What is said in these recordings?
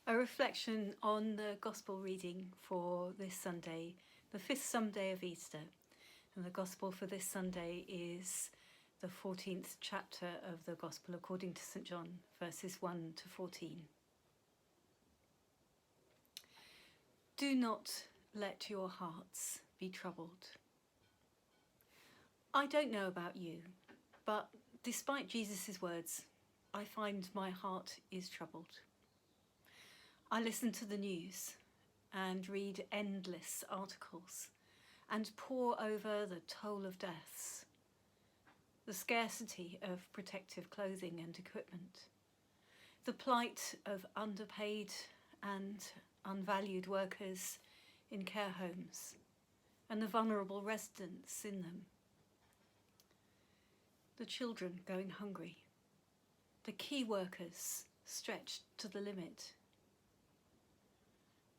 A reflection on the Gospel reading for this Sunday, the fifth Sunday of Easter. And the Gospel for this Sunday is the 14th chapter of the Gospel according to St. John, verses 1 to 14. Do not let your hearts be troubled. I don't know about you, but despite Jesus' words, I find my heart is troubled. I listen to the news and read endless articles and pore over the toll of deaths, the scarcity of protective clothing and equipment, the plight of underpaid and unvalued workers in care homes and the vulnerable residents in them, the children going hungry, the key workers stretched to the limit,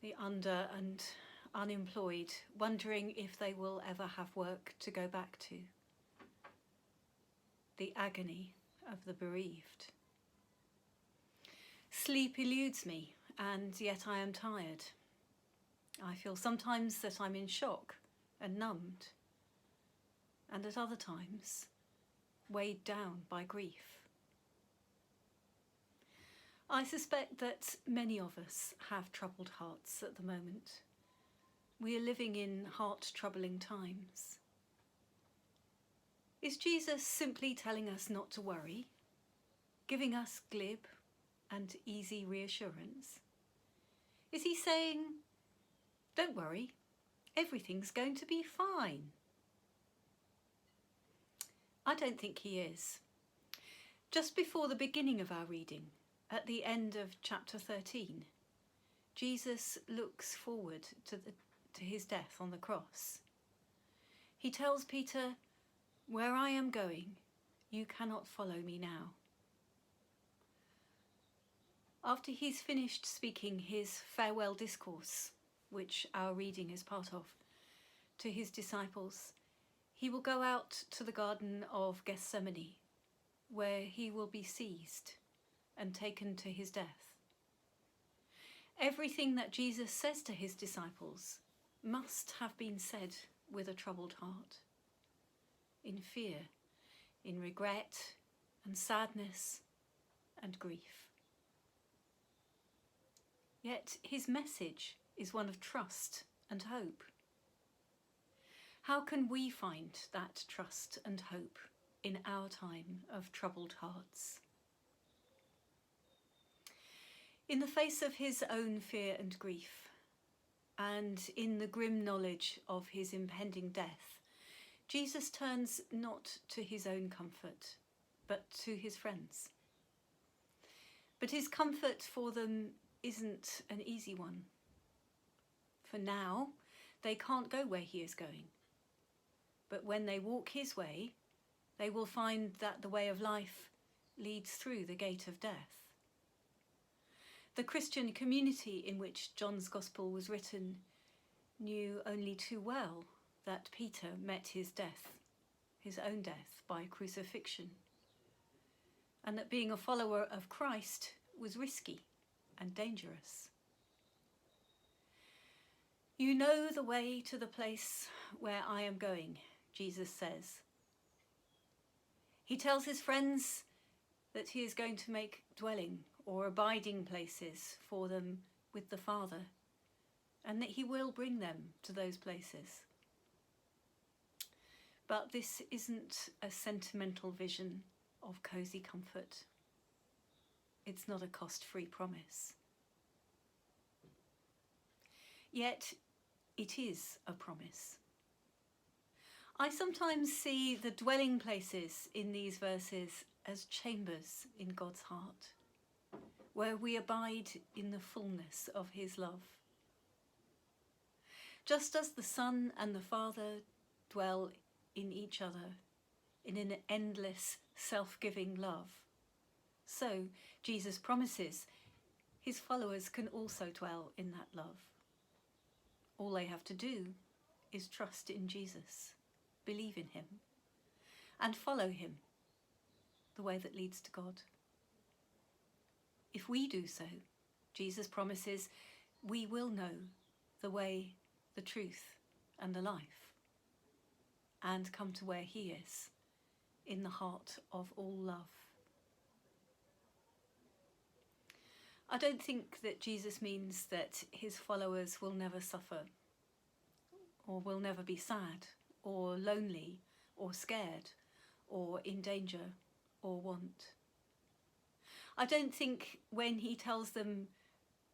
the under and unemployed wondering if they will ever have work to go back to, the agony of the bereaved. Sleep eludes me, and yet I am tired. I feel sometimes that I'm in shock and numbed, and at other times weighed down by grief. I suspect that many of us have troubled hearts at the moment. We are living in heart-troubling times. Is Jesus simply telling us not to worry, giving us glib and easy reassurance? Is he saying, don't worry, everything's going to be fine? I don't think he is. Just before the beginning of our reading, at the end of chapter 13, Jesus looks forward to his death on the cross. He tells Peter, "Where I am going, you cannot follow me now." After he's finished speaking his farewell discourse, which our reading is part of, to his disciples, he will go out to the Garden of Gethsemane, where he will be seized and taken to his death. Everything that Jesus says to his disciples must have been said with a troubled heart, in fear, in regret and sadness and grief. Yet his message is one of trust and hope. How can we find that trust and hope in our time of troubled hearts? In the face of his own fear and grief, and in the grim knowledge of his impending death, Jesus turns not to his own comfort, but to his friends. But his comfort for them isn't an easy one. For now, they can't go where he is going. But when they walk his way, they will find that the way of life leads through the gate of death. The Christian community in which John's Gospel was written knew only too well that Peter met his death, his own death, by crucifixion, and that being a follower of Christ was risky and dangerous. "You know the way to the place where I am going," Jesus says. He tells his friends that he is going to make dwelling or abiding places for them with the Father, and that he will bring them to those places. But this isn't a sentimental vision of cosy comfort. It's not a cost-free promise. Yet it is a promise. I sometimes see the dwelling places in these verses as chambers in God's heart, where we abide in the fullness of his love. Just as the Son and the Father dwell in each other in an endless self-giving love, so Jesus promises his followers can also dwell in that love. All they have to do is trust in Jesus, believe in him, and follow him, the way that leads to God. If we do so, Jesus promises we will know the way, the truth and the life, and come to where he is, in the heart of all love. I don't think that Jesus means that his followers will never suffer, or will never be sad, or lonely, or scared, or in danger, or want. I don't think when he tells them,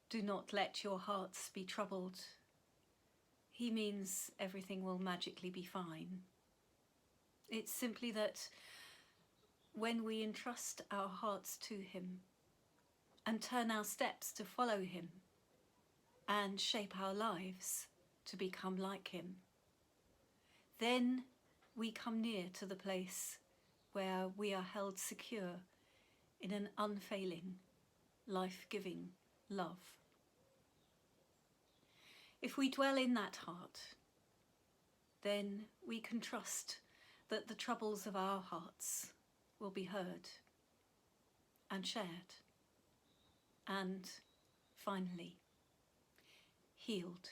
do not let your hearts be troubled, he means everything will magically be fine. It's simply that when we entrust our hearts to him and turn our steps to follow him and shape our lives to become like him, then we come near to the place where we are held secure in an unfailing, life-giving love. If we dwell in that heart, then we can trust that the troubles of our hearts will be heard and shared and finally healed.